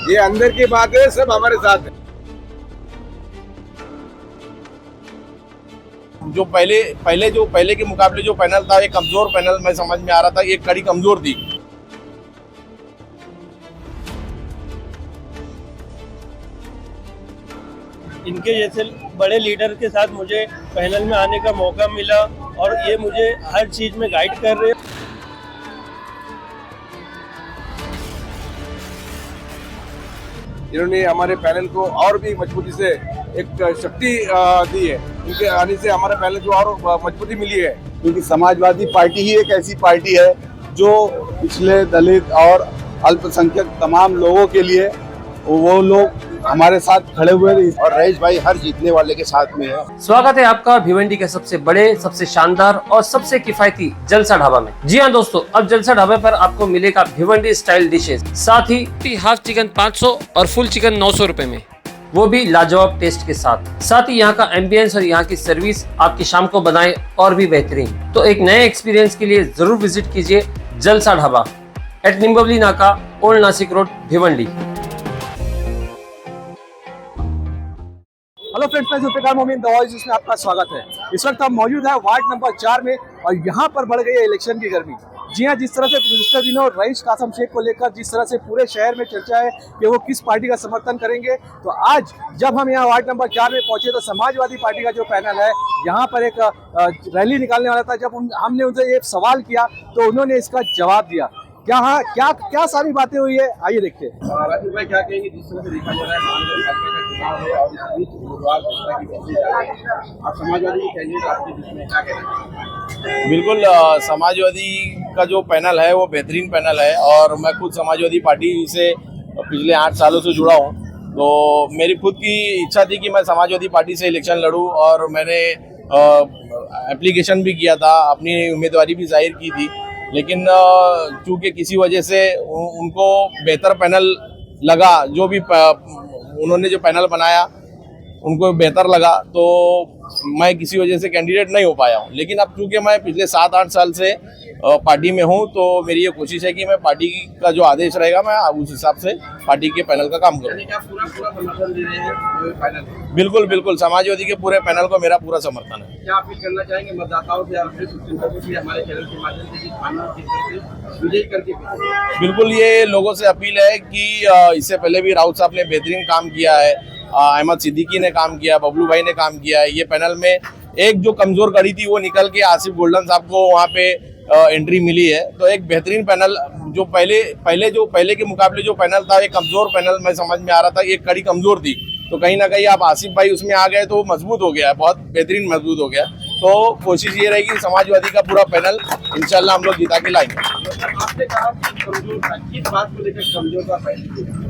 ये अंदर की बात है, सब हमारे साथ है। जो पहले के मुकाबले जो पैनल था, एक कमजोर पैनल मैं समझ में आ रहा था, एक कड़ी कमजोर थी। इनके जैसे बड़े लीडर के साथ मुझे पैनल में आने का मौका मिला और ये मुझे हर चीज में गाइड कर रहे हैं। इन्होंने हमारे पैनल को और भी मजबूती से एक शक्ति दी है। इनके आने से हमारे पैनल को और मजबूती मिली है। क्योंकि समाजवादी पार्टी ही एक ऐसी पार्टी है जो पिछले दलित और अल्पसंख्यक तमाम लोगों के लिए वो लोग हमारे साथ खड़े हुए और रईस भाई हर जीतने वाले के साथ में है। स्वागत है आपका भिवंडी के सबसे बड़े, सबसे शानदार और सबसे किफायती जलसा ढाबा में। जी हाँ दोस्तों, अब जलसा ढाबे पर आपको मिलेगा भिवंडी स्टाइल डिशेज, साथ ही हाफ चिकन 500 और फुल चिकन 900 रुपए में, वो भी लाजवाब टेस्ट के साथ। साथ ही यहाँ का एम्बियंस और यहाँ की सर्विस आपकी शाम को बनाए और भी बेहतरीन। तो एक नए एक्सपीरियंस के लिए जरूर विजिट कीजिए जलसा ढाबा एट निम्बवली नाका, old Nashik road, Bhiwandi. Hello friends, मैं जुल्फिकार मोमिन द वॉइस में आपका स्वागत है। इस वक्त हम मौजूद है वार्ड नंबर 4 में और यहाँ पर बढ़ गई है इलेक्शन की गर्मी। जी हाँ, जिस तरह से पिछले दिनों रईस कासम शेख को लेकर जिस तरह से पूरे शहर में चर्चा है कि वो किस पार्टी का समर्थन करेंगे, तो आज जब हम यहाँ वार्ड नंबर 4 में पहुंचे तो समाजवादी पार्टी का जो पैनल है यहाँ पर एक रैली निकालने वाला था। जब हमने उनसे एक सवाल किया तो उन्होंने इसका जवाब दिया। क्या सारी बातें हुई है, आइए देखते हैं। राजीव भाई क्या कहेंगे, जिस तरह से देखा जा रहा है और इस बीच उम्मीदवार आप समाजवादी कैंडिडेट आपके बीच में क्या कहेंगे? बिल्कुल, समाजवादी का जो पैनल है वो बेहतरीन पैनल है और मैं खुद समाजवादी पार्टी से पिछले 8 सालों से जुड़ा हूँ। तो मेरी खुद की इच्छा थी कि मैं समाजवादी पार्टी से इलेक्शन लड़ूँ और मैंने एप्लीकेशन भी किया था, अपनी उम्मीदवारी भी जाहिर की थी। लेकिन चूँकि किसी वजह से उनको बेहतर पैनल लगा, जो भी उन्होंने जो पैनल बनाया उनको बेहतर लगा, तो मैं किसी वजह से कैंडिडेट नहीं हो पाया हूँ। लेकिन अब चूँकि मैं पिछले 7-8 साल से पार्टी में हूँ, तो मेरी ये कोशिश है कि मैं पार्टी का जो आदेश रहेगा मैं उस हिसाब से पार्टी के पैनल का काम करूँ। पूरा समर्थन दे रहे हैं पैनल? बिल्कुल बिल्कुल, समाजवादी के पूरे पैनल को मेरा पूरा समर्थन है। क्या अपील करना चाहेंगे मतदाताओं से, अपने सुप्रीम से हमारे चैनल के माध्यम से विजयी करके? बिल्कुल, ये लोगों से अपील है कि इससे पहले भी राउत साहब ने बेहतरीन काम किया है, अहमद सिद्दीकी ने काम किया, बबलू भाई ने काम किया है। ये पैनल में एक जो कमजोर कड़ी थी वो निकल के आसिफ गोल्डन साहब को वहाँ पे एंट्री मिली है। तो एक बेहतरीन पैनल, जो पहले के मुकाबले जो पैनल था, एक कमजोर पैनल मैं समझ में आ रहा था, एक कड़ी कमजोर थी। तो कहीं ना कहीं आप आसिफ भाई उसमें आ गए तो मजबूत हो गया है, बहुत बेहतरीन मजबूत हो गया। तो कोशिश ये रहेगी समाजवादी का पूरा पैनल इंशाल्लाह हम लोग जिता के लाएंगे। आपने कहा कमजोर था, किस बात को लेकर कमजोर था?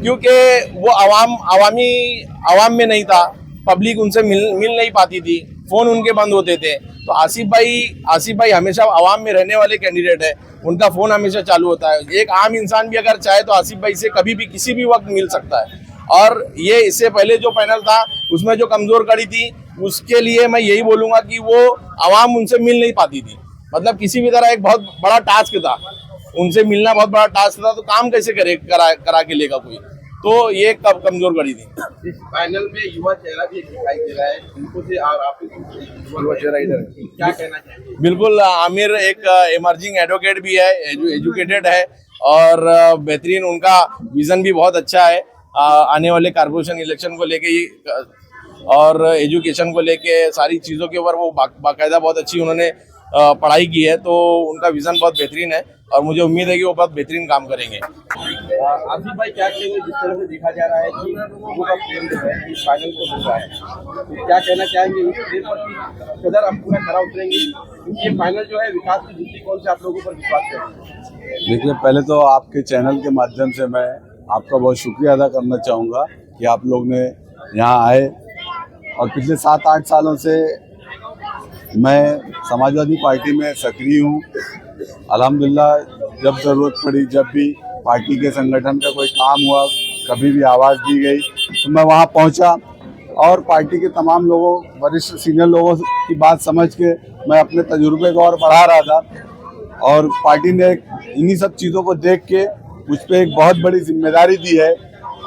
क्योंकि वो आवाम में नहीं था, पब्लिक उनसे मिल नहीं पाती थी, फोन उनके बंद होते थे। तो आसिफ भाई हमेशा आवाम में रहने वाले कैंडिडेट है, उनका फोन हमेशा चालू होता है। एक आम इंसान भी अगर चाहे तो आसिफ भाई से कभी भी किसी भी वक्त मिल सकता है। और ये इससे पहले जो पैनल था उसमें जो कमजोर कड़ी थी, उसके लिए मैं यही बोलूंगा कि वो आवाम उनसे मिल नहीं पाती थी। मतलब किसी भी तरह एक बहुत बड़ा टास्क था, उनसे मिलना बहुत बड़ा टास्क था। तो काम कैसे करा के लेगा कोई? तो ये कब कमजोर कड़ी थी। इस फाइनल में युवा चेहरा भी दिखाई दे रहा है, उनको से आप युवा चेहरा इधर क्या कहना चाहेंगे? बिल्कुल, आमिर एक इमर्जिंग एडवोकेट भी है, एजुकेटेड है और बेहतरीन, उनका विजन भी बहुत अच्छा है आने वाले कारपोरेशन इलेक्शन को लेके ही और एजुकेशन को लेके सारी चीज़ों के ऊपर वो बाकायदा बहुत अच्छी उन्होंने पढ़ाई की है। तो उनका विजन बहुत बेहतरीन है और मुझे उम्मीद है कि वो बहुत बेहतरीन काम करेंगे। आसिफ भाई क्या कहेंगे, जिस तरह से देखा जा रहा है कि लोगों का प्रेम जो है इस फाइनल को मिल रहा है, तो क्या कहना चाहेंगे इस प्रेम पर कि सदर आप पूरा खरा उतरेंगे? ये फाइनल जो है विकास की दृष्टिकोण से आप लोगों पर विश्वास करेंगे? देखिए, पहले तो आपके चैनल के माध्यम से मैं आपका बहुत शुक्रिया अदा करना चाहूँगा कि आप लोग ने यहाँ आए। और पिछले 7-8 सालों से मैं समाजवादी पार्टी में सक्रिय हूँ। अल्हम्दुलिल्लाह, जब ज़रूरत पड़ी, जब भी पार्टी के संगठन का कोई काम हुआ, कभी भी आवाज़ दी गई तो मैं वहाँ पहुँचा और पार्टी के तमाम लोगों, वरिष्ठ सीनियर लोगों की बात समझ के मैं अपने तजुर्बे को और बढ़ा रहा था। और पार्टी ने इन्हीं सब चीज़ों को देख के मुझ पर एक बहुत बड़ी जिम्मेदारी दी है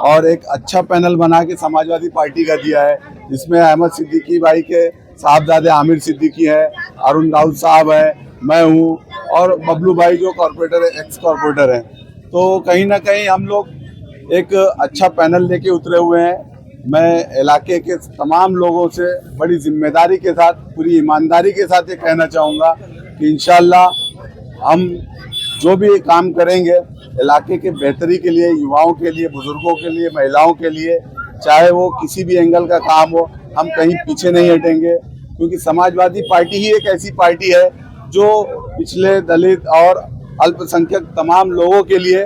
और एक अच्छा पैनल बना के समाजवादी पार्टी का दिया है, जिसमें अहमद सिद्दीकी भाई के साहबजादे आमिर सिद्दीकी है, अरुण राउत साहब है, मैं हूँ और बबलू भाई जो कॉर्पोरेटर है, एक्स कॉर्पोरेटर हैं। तो कहीं ना कहीं हम लोग एक अच्छा पैनल लेके उतरे हुए हैं। मैं इलाके के तमाम लोगों से बड़ी जिम्मेदारी के साथ, पूरी ईमानदारी के साथ ये कहना चाहूँगा कि इंशाल्लाह हम जो भी काम करेंगे इलाके के बेहतरी के लिए, युवाओं के लिए, बुजुर्गों के लिए, महिलाओं के लिए, चाहे वो किसी भी एंगल का काम हो, हम कहीं पीछे नहीं हटेंगे। क्योंकि समाजवादी पार्टी ही एक ऐसी पार्टी है जो पिछले दलित और अल्पसंख्यक तमाम लोगों के लिए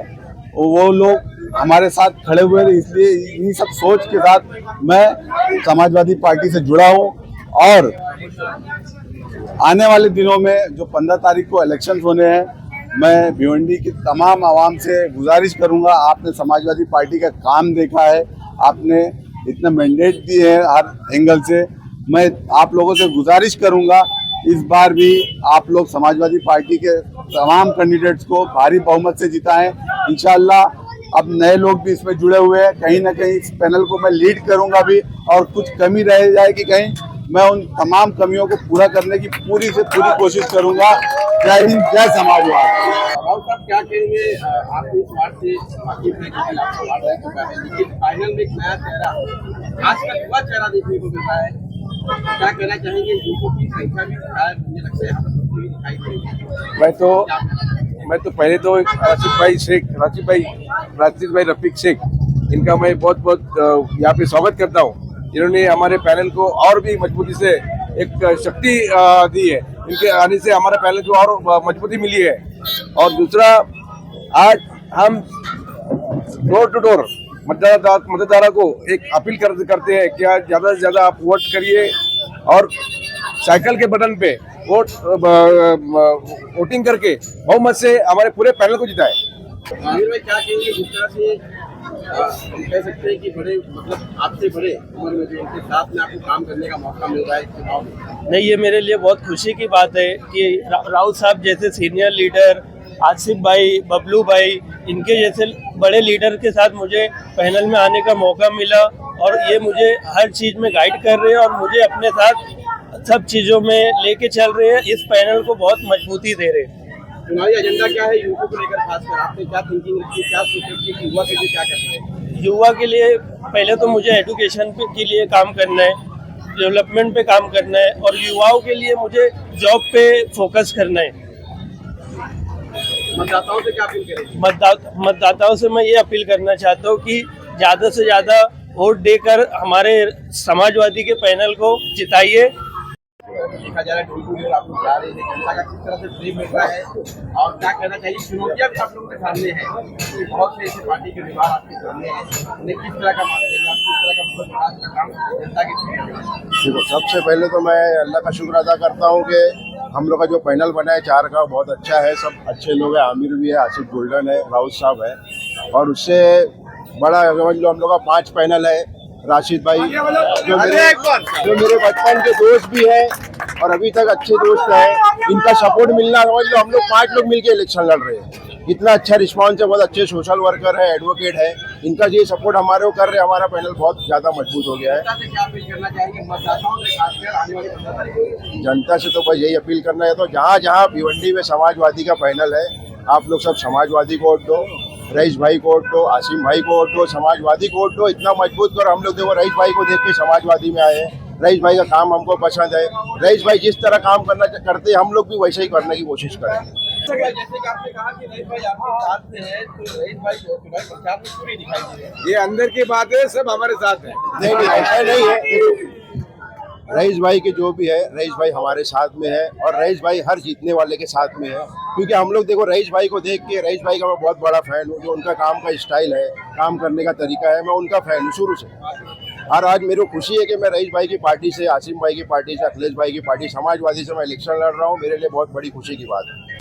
वो लोग हमारे साथ खड़े हुए हैं। इसलिए इन्हीं सब सोच के साथ मैं समाजवादी पार्टी से जुड़ा हूँ और आने वाले दिनों में जो 15 तारीख को इलेक्शन होने हैं, मैं भिवंडी की तमाम आवाम से गुजारिश करूंगा, आपने समाजवादी पार्टी का काम देखा है, आपने इतने मैंडेट दिए हैं हर एंगल से, मैं आप लोगों से गुजारिश करूंगा इस बार भी आप लोग समाजवादी पार्टी के तमाम कैंडिडेट्स को भारी बहुमत से जिताएं। इंशाल्लाह अब नए लोग भी इसमें जुड़े हुए हैं, कहीं ना कहीं इस पैनल को मैं लीड करूंगा भी, और कुछ कमी रह जाए कि कहीं मैं उन तमाम कमियों को पूरा करने की पूरी से पूरी कोशिश करूंगा। जय हिंद, जय समाजवाद। राउत साहब क्या कहेंगे, आपके इस वार्ड से वाकिफ है कि आपका वार्ड रह चुका है, लेकिन फाइनल में एक नया चेहरा, खासकर युवा चेहरा देखने को मिल रहा है, क्या कहना चाहेंगे? युवकों की संख्या भी शायद मुझे लगता है यहाँ पर बढ़ती हुई दिखाई दे रही है। मैं तो पहले तो राशिद भाई रफीक शेख, इनका मैं बहुत बहुत यहाँ पे स्वागत करता हूँ। इन्होंने हमारे पैनल को और भी मजबूती से एक शक्ति दी है, इनके आने से हमारा पैनल को और मजबूती मिली है। और दूसरा, आज हम डोर टू डोर मतदाता को एक अपील करते हैं कि आज ज़्यादा से ज़्यादा आप वोट करिए और साइकिल के बटन पे वोटिंग करके बहुमत से हमारे पूरे पैनल को जिताए। आमिर भाई क्या कहेंगे, जिस तरह से हम कह सकते हैं कि बड़े, मतलब आपसे बड़े उम्र में जो उनके साथ में आपको काम करने का मौका मिल रहा है चुनाव में? नहीं, ये मेरे लिए बहुत खुशी की बात है कि राउत साहब जैसे सीनियर लीडर, आसिफ भाई, बबलू भाई, इनके जैसे बड़े लीडर के साथ मुझे पैनल में आने का मौका मिला और ये मुझे हर चीज़ में गाइड कर रहे हैं और मुझे अपने साथ सब चीज़ों में लेके चल रहे हैं। इस पैनल को बहुत मजबूती दे रहे हैं। चुनावी एजेंडा क्या है युवकों को लेकर, खासकर आपने क्या थिंकिंग रखी है, क्या सोच रखी है कि युवा के लिए क्या करना है? युवा के लिए पहले तो मुझे एजुकेशन के लिए काम करना है, डेवलपमेंट पे काम करना है, और युवाओं के लिए मुझे जॉब पे फोकस करना है। मतदाताओं से क्या अपील करेंगे? मतदाताओं से मैं ये अपील करना चाहता हूँ कि ज़्यादा से ज़्यादा वोट देकर हमारे समाजवादी के पैनल को जिताइए। देखा जा रहा है डोर टू डोर आप लोग जा रहे हैं, जनता का किस तरह से प्रेम मिल रहा है और क्या कहना चाहिए? चुनौतियां भी आप लोगों के सामने हैं कि बहुत से ऐसे पार्टी के विभाग आपके सामने हैं, उन्हें किस तरह का मान देना, किस तरह का मतलब विकास का काम जनता के? देखो, सबसे पहले तो मैं अल्लाह का शुक्र अदा करता हूँ कि हम लोग का जो पैनल बना है 4 का बहुत अच्छा है, सब अच्छे लोग हैं। आमिर भी है, आसिफ गोल्डन है, राउत साहब है, और उससे बड़ा समझ लो हम लोग का 5 पैनल है। राशिद भाई जो मेरे बचपन के दोस्त भी हैं और अभी तक अच्छे दोस्त हैं, इनका सपोर्ट मिलना समझ लो हम लोग 5 लोग मिलके इलेक्शन लड़ रहे हैं। इतना अच्छा रिस्पांस है, बहुत अच्छे सोशल वर्कर है, एडवोकेट है, इनका ये सपोर्ट हमारे को कर रहे हैं, हमारा पैनल बहुत ज़्यादा मजबूत हो गया है। क्या अपील करना चाहेंगे मतदाताओं से, खासकर आने वाले 15 तारीख को? जनता से तो बस यही अपील करना है, तो जहाँ जहाँ भिवंडी में समाजवादी का पैनल है, आप लोग सब समाजवादी को वोट दो, रईस भाई को वोट दो, आसिम भाई को वोट दो, समाजवादी को वोट दो। इतना मजबूत कर, हम लोग देखो रईस भाई को देख के समाजवादी में आए हैं। रईस भाई का काम हमको पसंद है, रईस भाई जिस तरह काम करना करते हैं हम लोग भी वैसे ही करने की कोशिश करेंगे। जैसे कि आपने कहा कि रईस भाई आपके साथ में है, तो रईस भाई चुनावी प्रचार में क्यों नहीं दिखाई दे रहे हैं? ये अंदर की बात है, सब हमारे साथ है। नहीं, ऐसा नहीं है। रईस भाई के जो भी है, रईस भाई हमारे साथ में है और रईस भाई हर जीतने वाले के साथ में है, क्योंकि हम लोग देखो रईस भाई को देख के, रईस भाई का मैं बहुत बड़ा फैन हूँ। जो उनका काम का स्टाइल है, काम करने का तरीका है, मैं उनका फैन हूँ शुरू से। और आज मेरे को खुशी है कि मैं रईस भाई की पार्टी से, आसिम भाई की पार्टी से, अखिलेश भाई की पार्टी समाजवादी से मैं इलेक्शन लड़ रहा हूँ। मेरे लिए बहुत बड़ी खुशी की बात है।